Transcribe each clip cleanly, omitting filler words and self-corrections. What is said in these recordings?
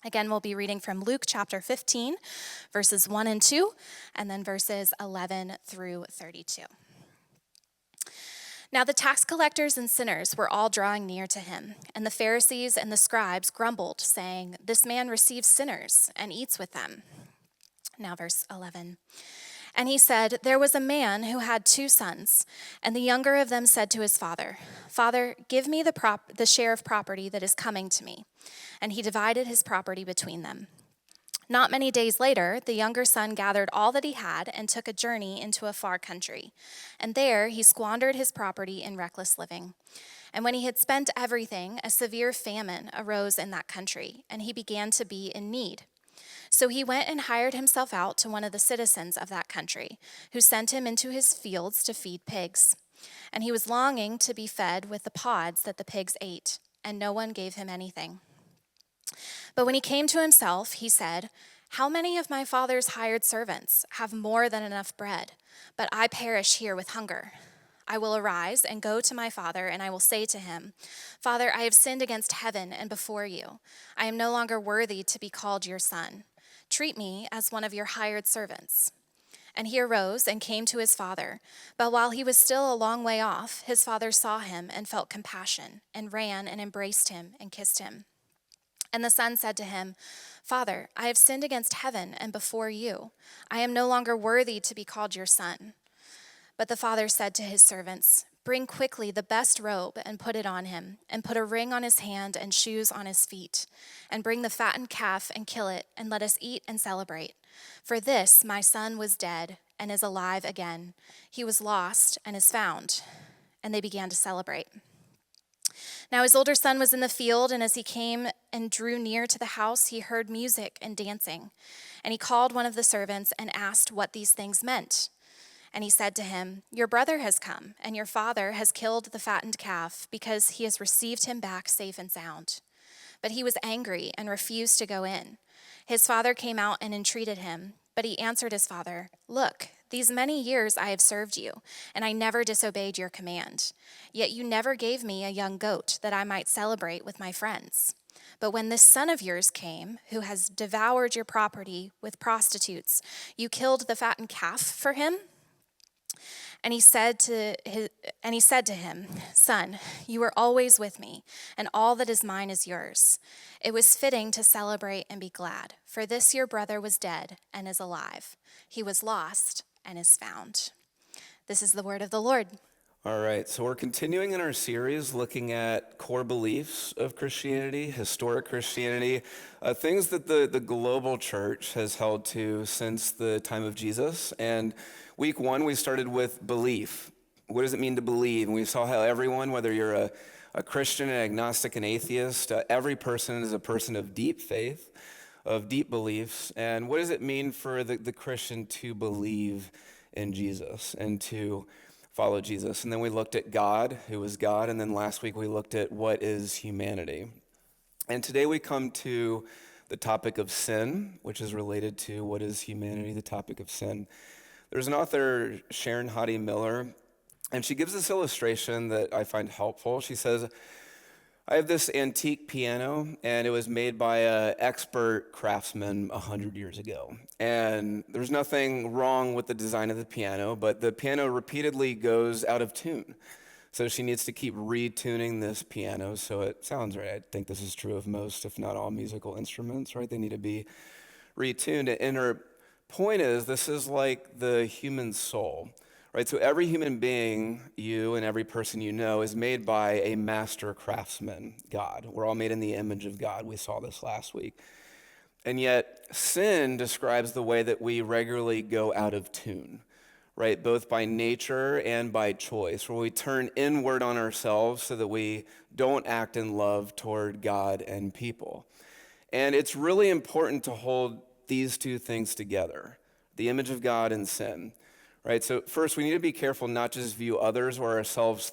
Again, we'll be reading from Luke chapter 15, verses 1 and 2, and then verses 11 through 32. Now the tax collectors and sinners were all drawing near to him, and the Pharisees and the scribes grumbled, saying, "This man receives sinners and eats with them." Now verse 11. And he said, "There was a man who had 2 sons, and the younger of them said to his father, 'Father, give me the share of property that is coming to me.' And he divided his property between them. Not many days later, the younger son gathered all that he had and took a journey into a far country. And there he squandered his property in reckless living. And when he had spent everything, a severe famine arose in that country, and he began to be in need. So he went and hired himself out to one of the citizens of that country, who sent him into his fields to feed pigs. And he was longing to be fed with the pods that the pigs ate, and no one gave him anything. But when he came to himself, he said, 'How many of my father's hired servants have more than enough bread, but I perish here with hunger? I will arise and go to my father, and I will say to him, Father, I have sinned against heaven and before you. I am no longer worthy to be called your son. Treat me as one of your hired servants.' And he arose and came to his father. But while he was still a long way off, his father saw him and felt compassion, and ran and embraced him and kissed him. And the son said to him, 'Father, I have sinned against heaven and before you. I am no longer worthy to be called your son.' But the father said to his servants, 'Bring quickly the best robe and put it on him, and put a ring on his hand and shoes on his feet. And bring the fattened calf and kill it, and let us eat and celebrate. For this my son was dead and is alive again. He was lost and is found.' And they began to celebrate. Now his older son was in the field, and as he came and drew near to the house, he heard music and dancing. And he called one of the servants and asked what these things meant. And he said to him, 'Your brother has come, and your father has killed the fattened calf, because he has received him back safe and sound.' But he was angry and refused to go in. His father came out and entreated him, but he answered his father, 'Look, these many years I have served you, and I never disobeyed your command. Yet you never gave me a young goat that I might celebrate with my friends. But when this son of yours came, who has devoured your property with prostitutes, you killed the fattened calf for him?' And he said to him, 'Son, you are always with me, and all that is mine is yours. It was fitting to celebrate and be glad, for this your brother was dead and is alive. He was lost and is found.' This is the word of the Lord." All right, so we're continuing in our series looking at core beliefs of Christianity, historic Christianity, things that the global church has held to since the time of Jesus. And week 1, we started with belief. What does it mean to believe? And we saw how everyone, whether you're a Christian, an agnostic, an atheist, every person is a person of deep faith, of deep beliefs. And what does it mean for the Christian to believe in Jesus and to follow Jesus? And then we looked at God, who is God, and then last week we looked at what is humanity. And today we come to the topic of sin, which is related to what is humanity, the topic of sin. There's an author, Sharon Hoddy Miller, and she gives this illustration that I find helpful. She says, "I have this antique piano, and it was made by an expert craftsman 100 years ago. And there's nothing wrong with the design of the piano, but the piano repeatedly goes out of tune. So she needs to keep retuning this piano so it sounds right." I think this is true of most, if not all, musical instruments, right? They need to be retuned. And her point is, this is like the human soul. Right, so every human being, you and every person you know, is made by a master craftsman, God. We're all made in the image of God. We saw this last week. And yet, sin describes the way that we regularly go out of tune, right? Both by nature and by choice, where we turn inward on ourselves so that we don't act in love toward God and people. And it's really important to hold these two things together, the image of God and sin. Right, so first we need to be careful not just view others or ourselves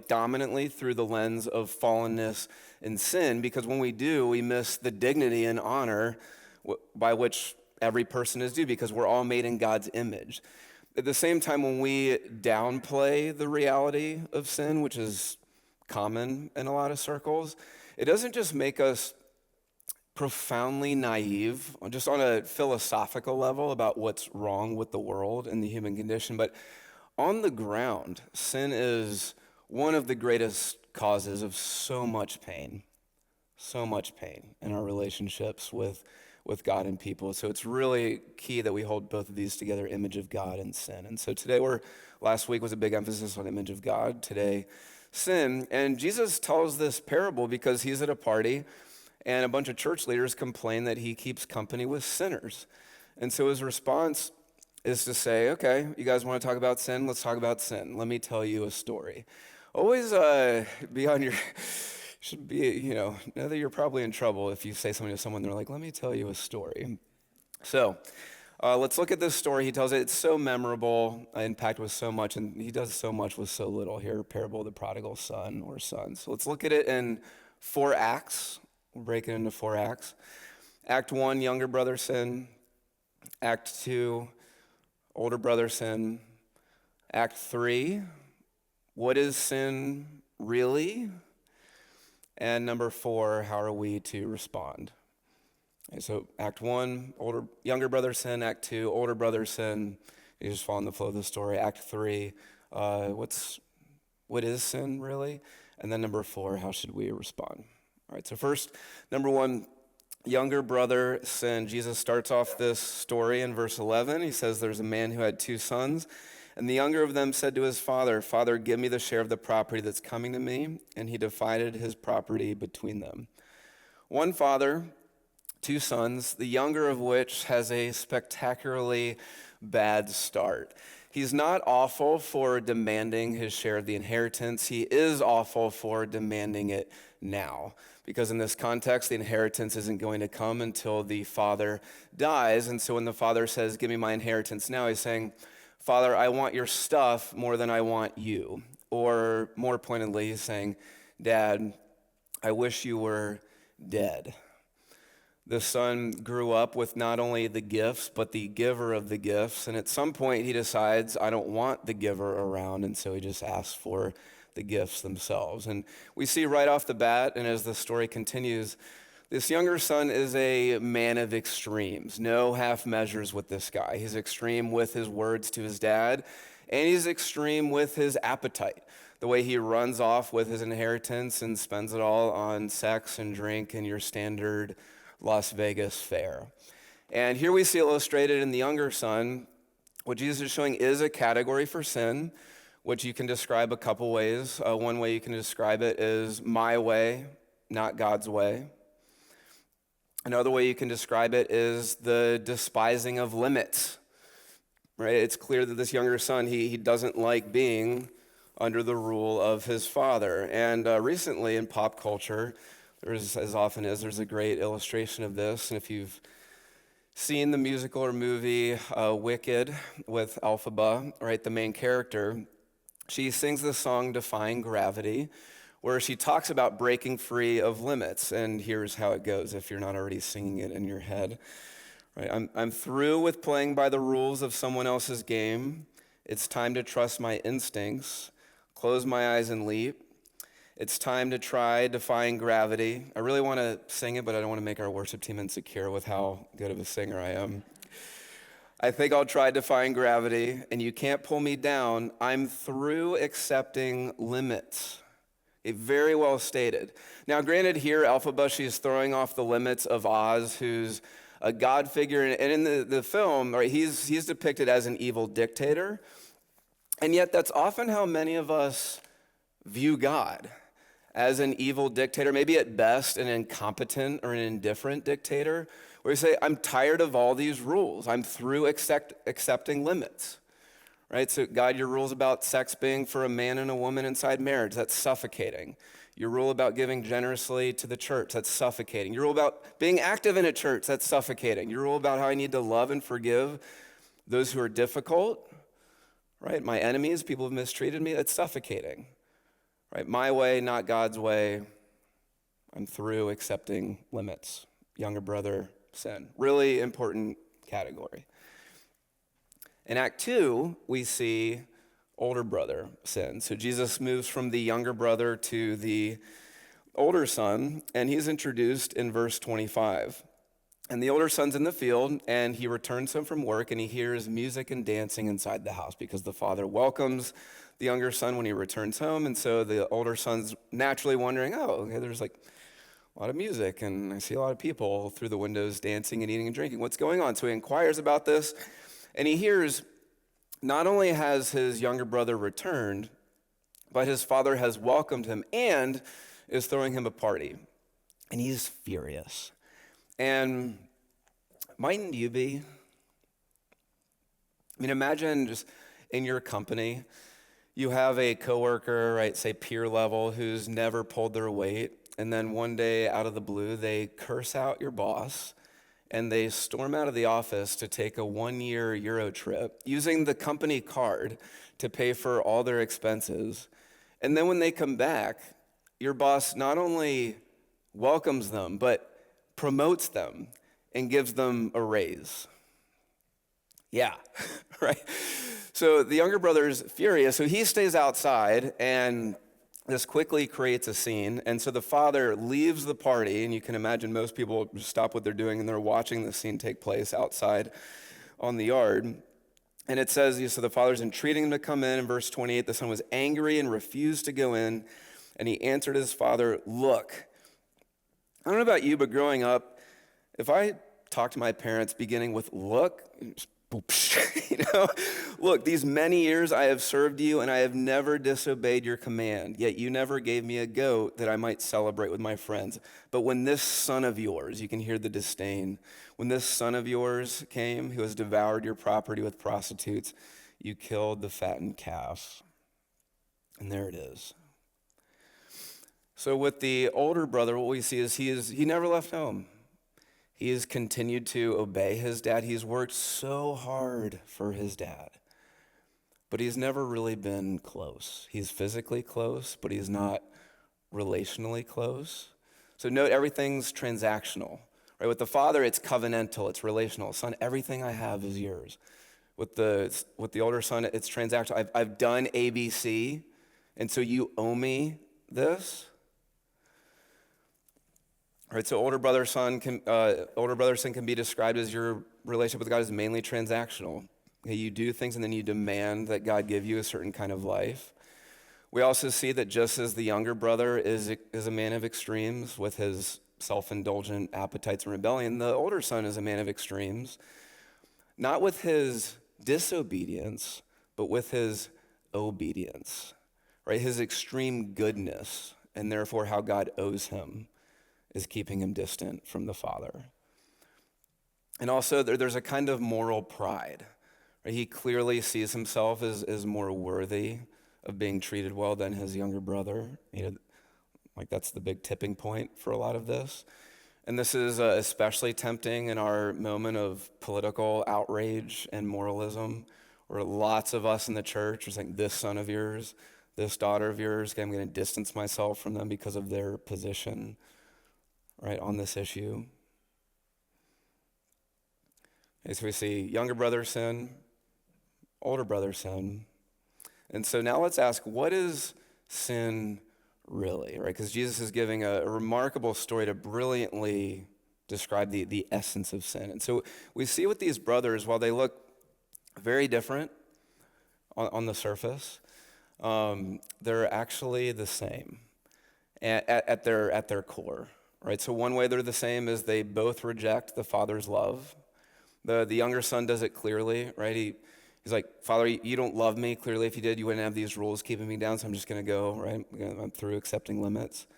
dominantly through the lens of fallenness and sin, because when we do, we miss the dignity and honor by which every person is due, because we're all made in God's image. At the same time, when we downplay the reality of sin, which is common in a lot of circles, it doesn't just make us profoundly naive, just on a philosophical level about what's wrong with the world and the human condition. But on the ground, sin is one of the greatest causes of so much pain in our relationships with God and people. So it's really key that we hold both of these together, image of God and sin. And so today last week was a big emphasis on image of God, today sin. And Jesus tells this parable because he's at a party and a bunch of church leaders complain that he keeps company with sinners. And so his response is to say, okay, you guys want to talk about sin? Let's talk about sin. Let me tell you a story. Always be on your, should be, know that you're probably in trouble if you say something to someone, they're like, let me tell you a story. So let's look at this story. He tells it, it's so memorable, impacted with so much, and he does so much with so little here, parable of the prodigal son or son. So let's look at it in 4 acts. We'll break it into 4 acts. Act 1, younger brother sin. Act 2, older brother sin. Act 3, what is sin really? And number 4, how are we to respond? Okay, so Act 1, younger brother sin. Act 2, older brother sin. You just follow in the flow of the story. Act 3, what is sin really? And then number 4, how should we respond? All right, so first, number 1, younger brother sin. Jesus starts off this story in verse 11. He says there's a man who had 2 sons. And the younger of them said to his father, Father, give me the share of the property that's coming to me. And he divided his property between them. One father, 2 sons, the younger of which has a spectacularly bad start. He's not awful for demanding his share of the inheritance. He is awful for demanding it now. Because in this context, the inheritance isn't going to come until the father dies. And so when the father says, give me my inheritance now, he's saying, Father, I want your stuff more than I want you. Or more pointedly, he's saying, Dad, I wish you were dead. The son grew up with not only the gifts, but the giver of the gifts. And at some point, he decides, I don't want the giver around. And so he just asks for the gifts themselves. And we see right off the bat, and as the story continues, this younger son is a man of extremes. No half measures with this guy. He's extreme with his words to his dad, and he's extreme with his appetite. The way he runs off with his inheritance and spends it all on sex and drink and your standard Las Vegas fare. And here we see illustrated in the younger son, what Jesus is showing is a category for sin, which you can describe a couple ways. One way you can describe it is my way, not God's way. Another way you can describe it is the despising of limits, right? It's clear that this younger son, he doesn't like being under the rule of his father. And recently in pop culture, there's a great illustration of this. And if you've seen the musical or movie Wicked with Elphaba, right, the main character, she sings the song Defying Gravity, where she talks about breaking free of limits. And here's how it goes, if you're not already singing it in your head. Right? I'm through with playing by the rules of someone else's game. It's time to trust my instincts, close my eyes and leap. It's time to try defying gravity. I really want to sing it, but I don't want to make our worship team insecure with how good of a singer I am. I think I'll try defying gravity, and you can't pull me down. I'm through accepting limits. Very well stated. Now, granted, here, Elphaba, she's throwing off the limits of Oz, who's a God figure. And in the film, right, he's depicted as an evil dictator. And yet, that's often how many of us view God, as an evil dictator, maybe at best an incompetent or an indifferent dictator, where you say, I'm tired of all these rules. I'm through accepting limits. Right, so God, your rules about sex being for a man and a woman inside marriage, that's suffocating. Your rule about giving generously to the church, that's suffocating. Your rule about being active in a church, that's suffocating. Your rule about how I need to love and forgive those who are difficult, right? My enemies, people who have mistreated me, that's suffocating. Right, my way, not God's way. I'm through accepting limits. Younger brother sin. Really important category. In Act 2, we see older brother sin. So Jesus moves from the younger brother to the older son, and he's introduced in verse 25. And the older son's in the field, and he returns home from work, and he hears music and dancing inside the house because the father welcomes the younger son when he returns home. And so the older son's naturally wondering, oh, okay, there's like a lot of music, and I see a lot of people through the windows dancing and eating and drinking. What's going on? So he inquires about this, and he hears not only has his younger brother returned, but his father has welcomed him and is throwing him a party. And he's furious. And mightn't you be? I mean, imagine just in your company, you have a coworker, right, say peer level, who's never pulled their weight. And then one day out of the blue, they curse out your boss and they storm out of the office to take a 1-year Euro trip using the company card to pay for all their expenses. And then when they come back, your boss not only welcomes them, but promotes them and gives them a raise. Yeah, right? So the younger brother's furious, so he stays outside, and this quickly creates a scene. And so the father leaves the party, and you can imagine most people stop what they're doing and they're watching the scene take place outside on the yard. And it says, so the father's entreating him to come in verse 28. The son was angry and refused to go in. And he answered his father, look. I don't know about you, but growing up, if I talked to my parents beginning with look, look, these many years I have served you and I have never disobeyed your command, yet you never gave me a goat that I might celebrate with my friends. But when this son of yours, you can hear the disdain, when this son of yours came who has devoured your property with prostitutes, you killed the fattened calf. And there it is. So with the older brother, what we see is he never left home. He has continued to obey his dad. He's worked so hard for his dad, but he's never really been close. He's physically close, but he's not relationally close. So note, everything's transactional, right? With the father, it's covenantal, it's relational. Son, everything I have is yours. With the older son, it's transactional. I've done ABC, and so you owe me this. All right, so older brother son can be described as your relationship with God is mainly transactional. Okay, you do things and then you demand that God give you a certain kind of life. We also see that just as the younger brother is a man of extremes with his self-indulgent appetites and rebellion, the older son is a man of extremes, not with his disobedience, but with his obedience, right? His extreme goodness, and therefore how God owes him, is keeping him distant from the Father. And also there's a kind of moral pride. Right? He clearly sees himself as more worthy of being treated well than his younger brother. Like that's the big tipping point for a lot of this. And this is especially tempting in our moment of political outrage and moralism, where lots of us in the church are saying, this son of yours, this daughter of yours, okay, I'm going to distance myself from them because of their position, right, on this issue. Okay, so we see younger brother sin, older brother sin. And so now let's ask, what is sin really, right? Because Jesus is giving a remarkable story to brilliantly describe the essence of sin. And so we see with these brothers, while they look very different on the surface, they're actually the same at their core. Right, so one way they're the same is they both reject the father's love. The younger son does it clearly, right? He's like, Father, you don't love me. Clearly, if you did, you wouldn't have these rules keeping me down, so I'm just going to go, right? I'm through accepting limits.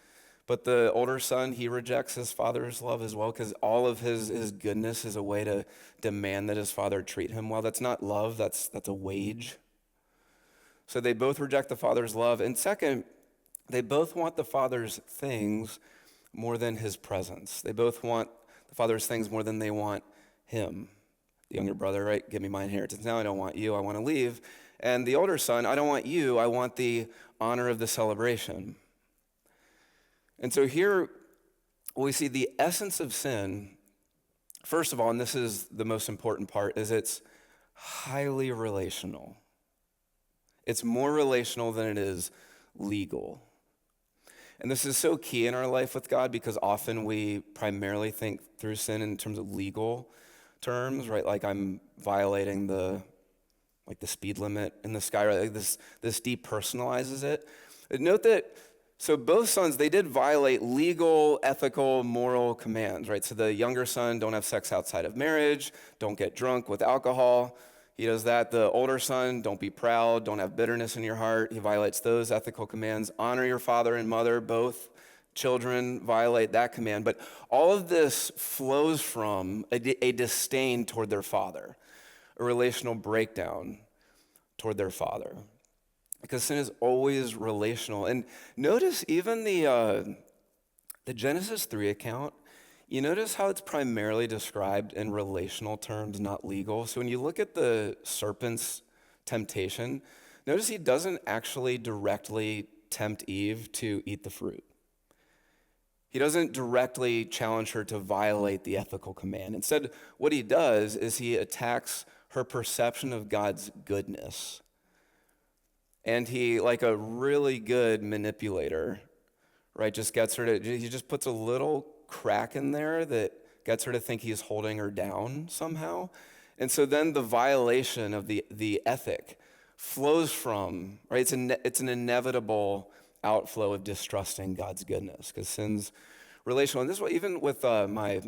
But the older son, he rejects his father's love as well, because all of his goodness is a way to demand that his father treat him well. That's not love, that's a wage. So they both reject the father's love. And second, they both want the father's things more than his presence. They both want the father's things more than they want him. The younger brother, right? Give me my inheritance now. I don't want you. I want to leave. And the older son, I don't want you. I want the honor of the celebration. And so here we see the essence of sin, first of all, and this is the most important part, is it's highly relational. It's more relational than it is legal. And this is so key in our life with God because often we primarily think through sin in terms of legal terms, right? Like I'm violating the speed limit in the sky, right? Like this depersonalizes it. Note that so both sons, they did violate legal, ethical, moral commands, right? So the younger son, don't have sex outside of marriage, don't get drunk with alcohol. He does that. The older son, don't be proud, don't have bitterness in your heart. He violates those ethical commands. Honor your father and mother. Both children violate that command. But all of this flows from a disdain toward their father, a relational breakdown toward their father. Because sin is always relational. And notice even the Genesis 3 account, you notice how it's primarily described in relational terms, not legal. So when you look at the serpent's temptation, notice he doesn't actually directly tempt Eve to eat the fruit. He doesn't directly challenge her to violate the ethical command. Instead, what he does is he attacks her perception of God's goodness. And he, like a really good manipulator, right, just gets her to, he just puts a little crack in there that gets her to think he's holding her down somehow. And so then the violation of the ethic flows from, right, it's an inevitable outflow of distrusting God's goodness because sin's relational. And this is what, even with my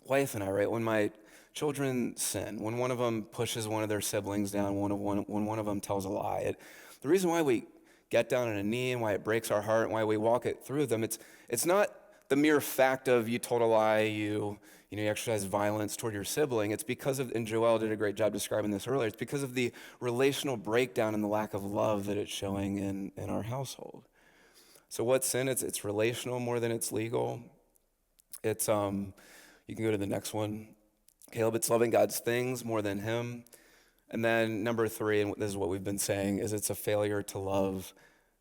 wife and I, right, when my children sin, when one of them pushes one of their siblings down, when one of them tells a lie, the reason why we get down on a knee and why it breaks our heart and why we walk it through them, it's not the mere fact of you told a lie, you exercise violence toward your sibling. It's because of, and Joel did a great job describing this earlier, it's because of the relational breakdown and the lack of love that it's showing in our household. So what's sin? It's relational more than it's legal. It's, you can go to the next one. Caleb, it's loving God's things more than him. And then number 3, and this is what we've been saying, is it's a failure to love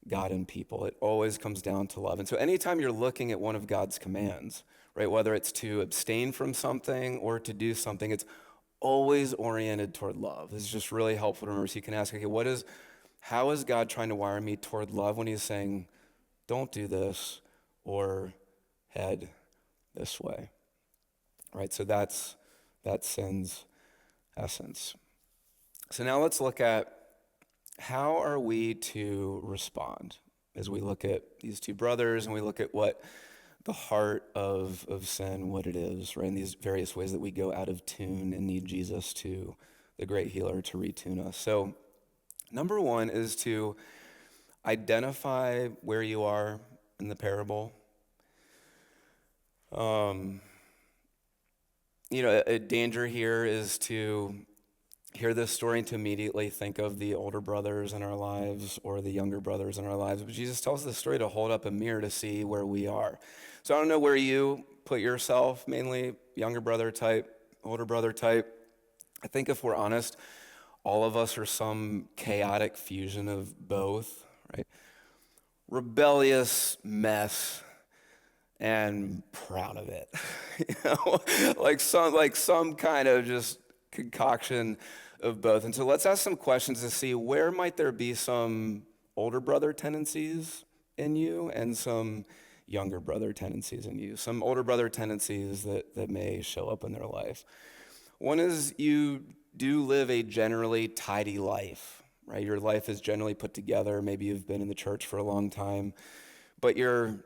God and people. It always comes down to love. And so anytime you're looking at one of God's commands, right, whether it's to abstain from something or to do something, it's always oriented toward love. It's just really helpful to remember. So you can ask, okay, how is God trying to wire me toward love when he's saying, don't do this or head this way, right? So that's sin's essence. So now let's look at how are we to respond as we look at these two brothers and we look at what the heart of sin, what it is, right? In these various ways that we go out of tune and need Jesus, to the great healer, to retune us. So number 1 is to identify where you are in the parable. A danger here is to hear this story and to immediately think of the older brothers in our lives or the younger brothers in our lives. But Jesus tells this story to hold up a mirror to see where we are. So I don't know where you put yourself, mainly younger brother type, older brother type. I think if we're honest, all of us are some chaotic fusion of both, right? Rebellious mess and proud of it. like some kind of just concoction of both. And so let's ask some questions to see where might there be some older brother tendencies in you and some younger brother tendencies in you. Some older brother tendencies that may show up in their life. One is you do live a generally tidy life, right? Your life is generally put together. Maybe you've been in the church for a long time, but your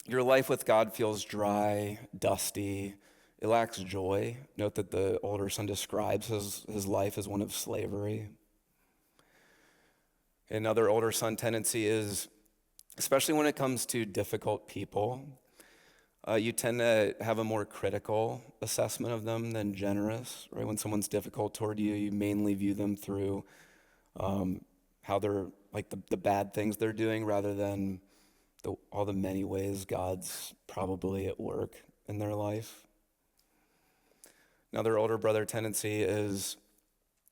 life with God feels dry, dusty. It lacks joy. Note that the older son describes his life as one of slavery. Another older son tendency is, especially when it comes to difficult people, you tend to have a more critical assessment of them than generous, right? When someone's difficult toward you, you mainly view them through how they're, like the bad things they're doing rather than all the many ways God's probably at work in their life. Another older brother tendency is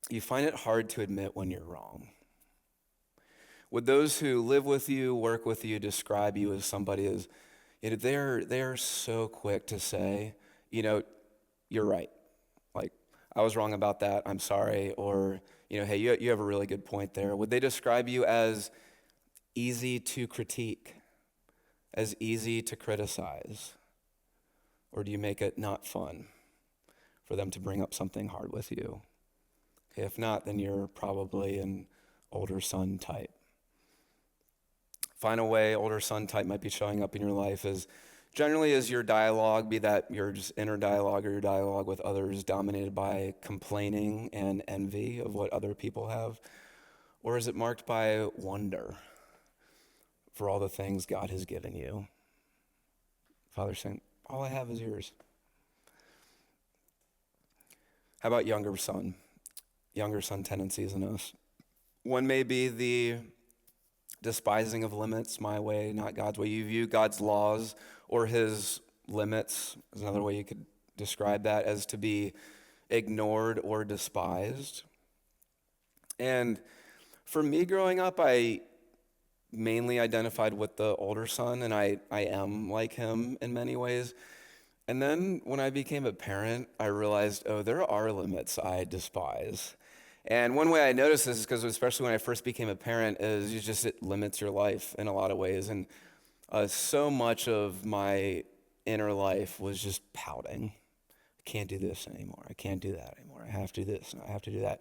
you find it hard to admit when you're wrong. Would those who live with you, work with you, describe you as somebody as, they're so quick to say, you're right. Like, I was wrong about that, I'm sorry. Or, hey, you have a really good point there. Would they describe you as easy to critique? as easy to criticize? Or do you make it not fun for them to bring up something hard with you? Okay, if not, then you're probably an older son type. Final way older son type might be showing up in your life is generally is your dialogue, be that your just inner dialogue or your dialogue with others, dominated by complaining and envy of what other people have? Or is it marked by wonder for all the things God has given you? Father saying, all I have is yours. How about younger son? Younger son tendencies in us. One may be the despising of limits, my way, not God's way. You view God's laws or his limits, is another way you could describe that, as to be ignored or despised. And for me growing up, I mainly identified with the older son, and I am like him in many ways. And then when I became a parent, I realized, oh, there are limits I despise. And one way I noticed this is because especially when I first became a parent is it limits your life in a lot of ways. And so much of my inner life was just pouting. I can't do this anymore. I can't do that anymore. I have to do this and I have to do that.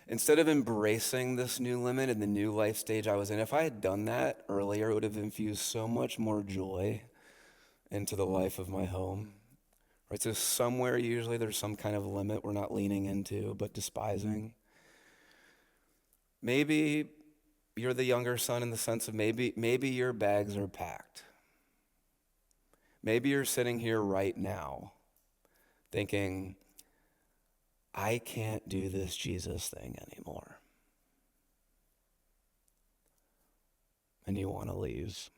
Instead of embracing this new limit and the new life stage I was in, if I had done that earlier, it would have infused so much more joy into the life of my home. Right? So somewhere usually there's some kind of limit we're not leaning into, but despising. Maybe you're the younger son in the sense of maybe your bags are packed. Maybe you're sitting here right now thinking, I can't do this Jesus thing anymore. And you want to leave.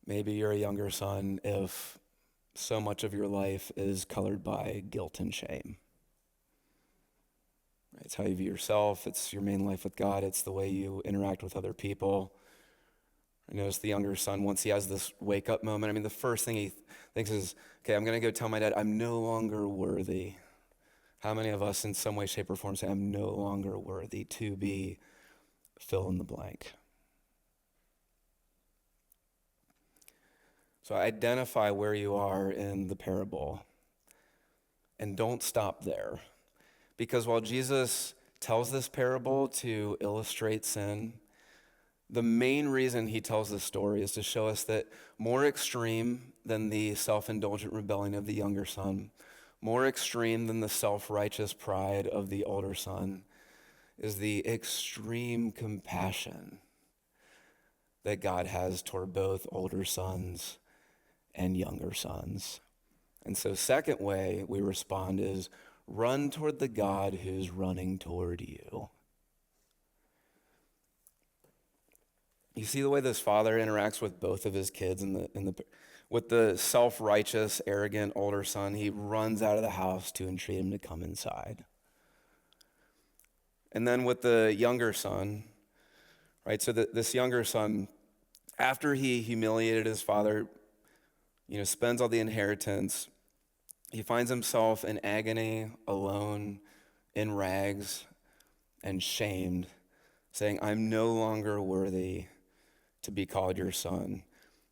Maybe you're a younger son if so much of your life is colored by guilt and shame. It's how you view yourself. It's your main life with God. It's the way you interact with other people. I notice the younger son, once he has this wake-up moment, the first thing he thinks is, okay, I'm going to go tell my dad, I'm no longer worthy. How many of us in some way, shape, or form say, I'm no longer worthy to be fill in the blank? So identify where you are in the parable and don't stop there. Because while Jesus tells this parable to illustrate sin, the main reason he tells this story is to show us that more extreme than the self-indulgent rebellion of the younger son, more extreme than the self-righteous pride of the older son, is the extreme compassion that God has toward both older sons and younger sons. And so second way we respond is run toward the God who's running toward you. You see the way this father interacts with both of his kids with the self-righteous, arrogant older son, he runs out of the house to entreat him to come inside. And then with the younger son, right? So this younger son, after he humiliated his father, spends all the inheritance, he finds himself in agony, alone, in rags, and shamed, saying, I'm no longer worthy to be called your son.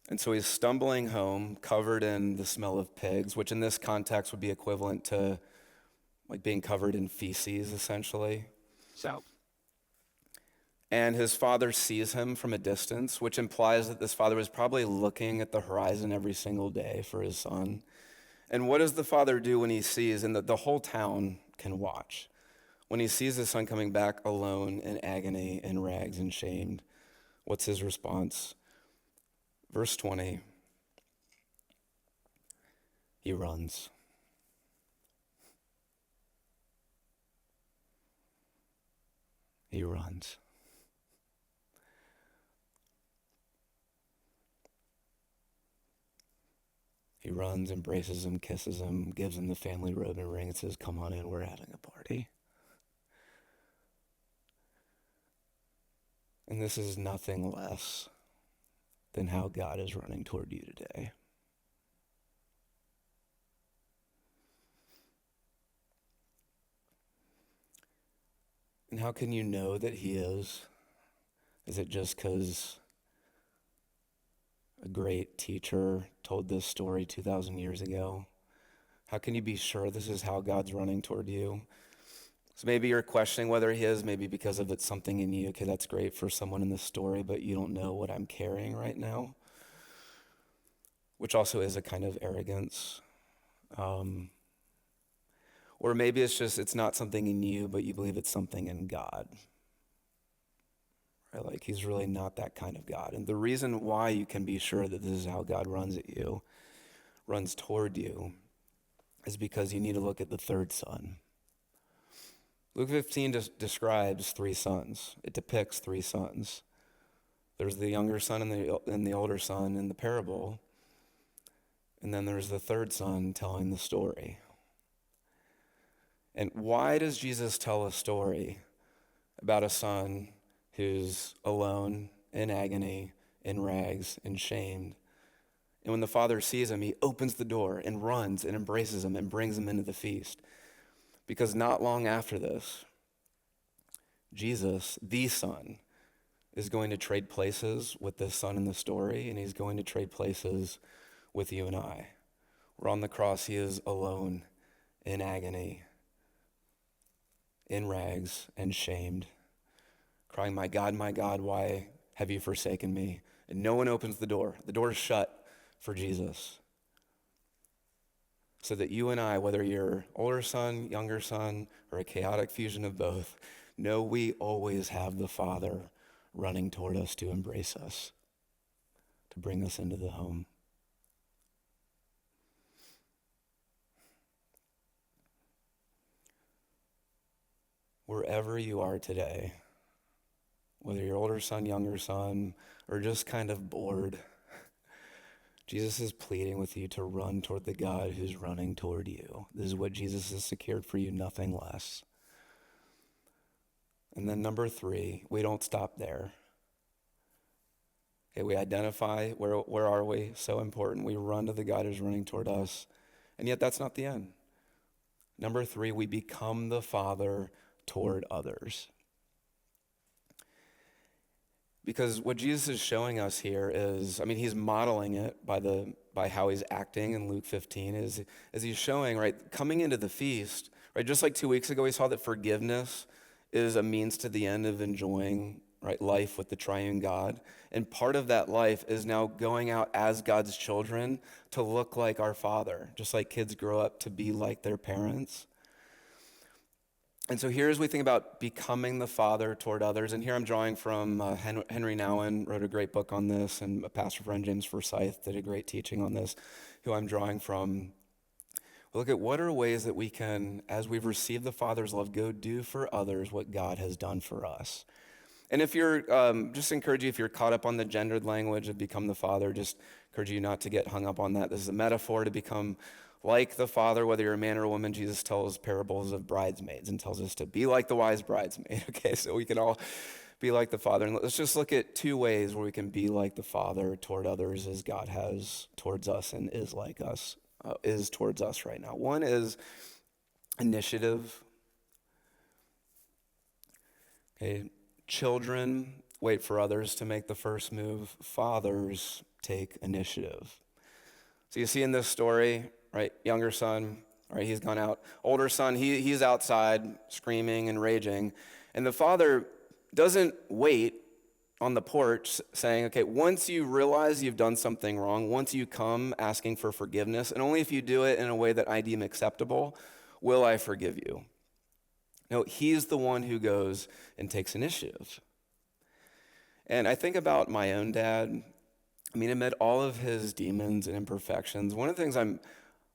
And so he's stumbling home, covered in the smell of pigs, which in this context would be equivalent to like being covered in feces, essentially. So, And his father sees him from a distance, which implies that this father was probably looking at the horizon every single day for his son. And what does the father do when he sees, and the whole town can watch, when he sees his son coming back alone in agony, in rags and shamed? What's his response? Verse 20, he runs. He runs. He runs, embraces him, kisses him, gives him the family robe and ring, and says, come on in, we're having a party. And this is nothing less than how God is running toward you today. And And how can you know that he is? Is it just because a great teacher told this story 2,000 years ago? How can you be sure this is how God's running toward you? So maybe you're questioning whether he is, maybe because of it's something in you. Okay, that's great for someone in this story, but you don't know what I'm carrying right now, which also is a kind of arrogance. Or maybe it's just, it's not something in you, but you believe it's something in God. Right? Like he's really not that kind of God. And the reason why you can be sure that this is how God runs at you, runs toward you, is because you need to look at the third son. Luke 15 describes three sons. It depicts three sons. There's the younger son and the older son in the parable. And then there's the third son telling the story. And why does Jesus tell a story about a son who's alone, in agony, in rags, and shamed? And when the father sees him, he opens the door and runs and embraces him and brings him into the feast. Because not long after this, Jesus, the son, is going to trade places with this son in the story, and he's going to trade places with you and I. Where on the cross he is alone, in agony, in rags and shamed, crying, my God, why have you forsaken me? And no one opens the door. The door is shut for Jesus. So that you and I, whether you're older son, younger son, or a chaotic fusion of both, know we always have the Father running toward us to embrace us, to bring us into the home. Wherever you are today, whether you're older son, younger son, or just kind of bored, Jesus is pleading with you to run toward the God who's running toward you. This is what Jesus has secured for you, nothing less. And then number 3, we don't stop there. Okay, we identify where are we, so important. We run to the God who's running toward us. And yet that's not the end. Number 3, we become the Father toward others. Because what Jesus is showing us here is, he's modeling it by how he's acting in Luke 15, is he's showing, right, coming into the feast, right, just like 2 weeks ago, we saw that forgiveness is a means to the end of enjoying, right, life with the triune God. And part of that life is now going out as God's children to look like our Father, just like kids grow up to be like their parents. And so here, as we think about becoming the Father toward others, and here I'm drawing from Henry Nouwen, wrote a great book on this, and a pastor friend, James Forsyth, did a great teaching on this, who I'm drawing from. We'll look at what are ways that we can, as we've received the Father's love, go do for others what God has done for us. And if you're, just encourage you, if you're caught up on the gendered language of become the Father, just encourage you not to get hung up on that. This is a metaphor to become like the Father, whether you're a man or a woman. Jesus tells parables of bridesmaids and tells us to be like the wise bridesmaid. Okay, so we can all be like the Father. And let's just look at 2 ways where we can be like the Father toward others as God has towards us and is like us, is towards us right now. One is initiative. Okay, children wait for others to make the first move. Fathers take initiative. So you see in this story, right, younger son, right, he's gone out. Older son, he's outside screaming and raging. And the father doesn't wait on the porch saying, okay, once you realize you've done something wrong, once you come asking for forgiveness, and only if you do it in a way that I deem acceptable, will I forgive you. No, he's the one who goes and takes initiative. And I think about my own dad. Amid all of his demons and imperfections, one of the things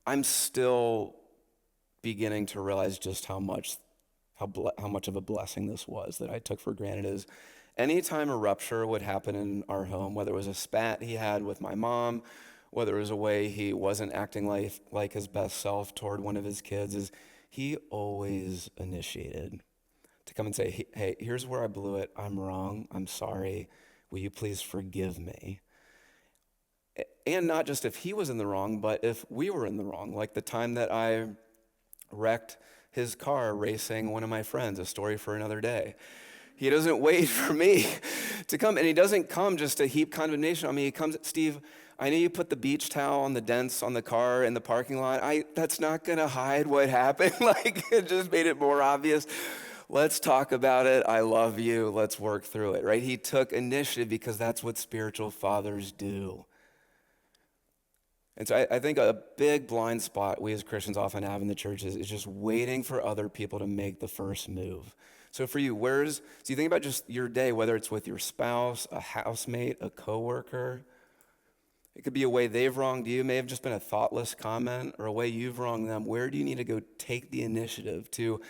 I'm still beginning to realize just how much of a blessing this was that I took for granted is anytime a rupture would happen in our home, whether it was a spat he had with my mom, whether it was a way he wasn't acting like his best self toward one of his kids, is he always initiated to come and say, hey, here's where I blew it. I'm wrong. I'm sorry. Will you please forgive me? And not just if he was in the wrong, but if we were in the wrong. Like the time that I wrecked his car racing one of my friends, a story for another day. He doesn't wait for me to come, and he doesn't come just to heap condemnation on me. He comes, Steve, I know you put the beach towel on the dents on the car in the parking lot. That's not gonna hide what happened. Like, it just made it more obvious. Let's talk about it. I love you. Let's work through it, right? He took initiative because that's what spiritual fathers do. And so I think a big blind spot we as Christians often have in the church is just waiting for other people to make the first move. So for you, so you think about just your day, whether it's with your spouse, a housemate, a coworker. It could be a way they've wronged you. It may have just been a thoughtless comment or a way you've wronged them. Where do you need to go take the initiative to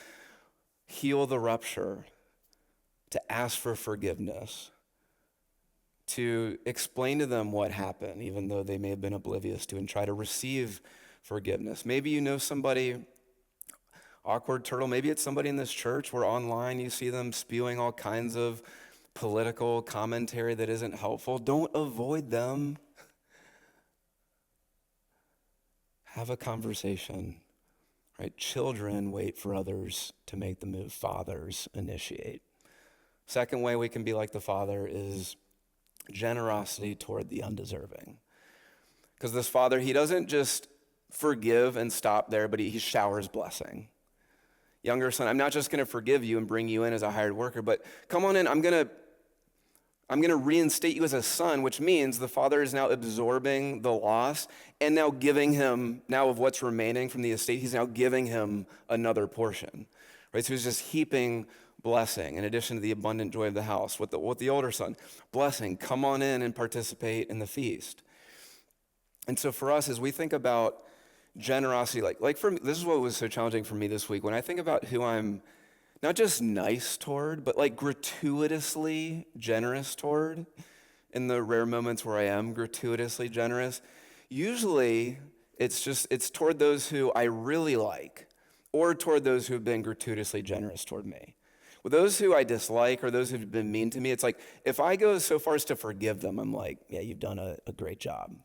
heal the rupture, to ask for forgiveness, to explain to them what happened, even though they may have been oblivious to, and try to receive forgiveness? Maybe you know somebody, awkward turtle, maybe it's somebody in this church where online you see them spewing all kinds of political commentary that isn't helpful. Don't avoid them. Have a conversation, right? Children wait for others to make the move. Fathers initiate. Second way we can be like the Father is generosity toward the undeserving. Because this Father, he doesn't just forgive and stop there, but he showers blessing. Younger son, I'm not just going to forgive you and bring you in as a hired worker, but come on in, I'm going to reinstate you as a son, which means the Father is now absorbing the loss and now giving him, now of what's remaining from the estate, he's now giving him another portion, right? So he's just heaping blessing in addition to the abundant joy of the house. With the older son, blessing, come on in and participate in the feast. And so for us, as we think about generosity, like for me, this is what was so challenging for me this week. When I think about who I'm not just nice toward, but like gratuitously generous toward, in the rare moments where I am gratuitously generous, usually it's toward those who I really like, or toward those who have been gratuitously generous toward me. With those who I dislike or those who've been mean to me, it's like, if I go so far as to forgive them, I'm like, yeah, you've done a great job.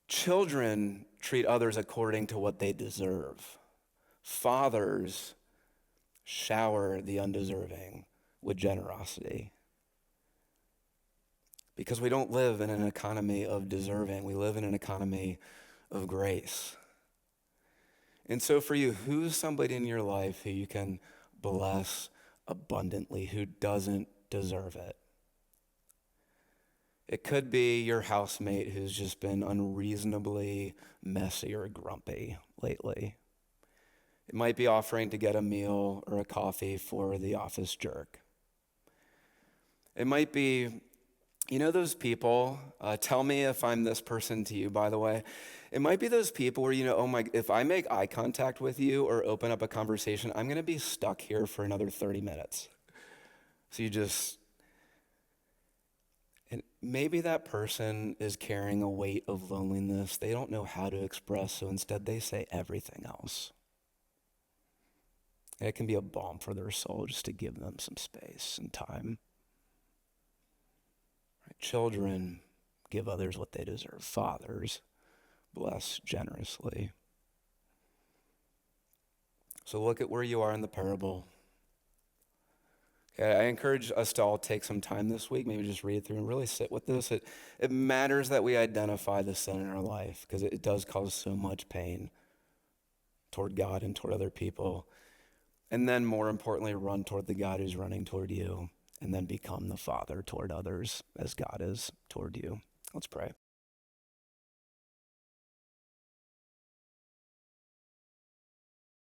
Children treat others according to what they deserve. Fathers shower the undeserving with generosity. Because we don't live in an economy of deserving. We live in an economy of grace. And so for you, who's somebody in your life who you can bless abundantly, who doesn't deserve it? It could be your housemate who's just been unreasonably messy or grumpy lately. It might be offering to get a meal or a coffee for the office jerk. It might be, you know those people, tell me if I'm this person to you, by the way. It might be those people where, if I make eye contact with you or open up a conversation, I'm going to be stuck here for another 30 minutes. So and maybe that person is carrying a weight of loneliness they don't know how to express, so instead they say everything else. And it can be a balm for their soul just to give them some space and time. Right? Children give others what they deserve. Fathers bless generously. So look at where you are in the parable. Okay, I encourage us to all take some time this week, maybe just read it through and really sit with this. It matters that we identify the sin in our life because it does cause so much pain toward God and toward other people. And then more importantly, run toward the God who's running toward you, and then become the Father toward others as God is toward you. Let's pray.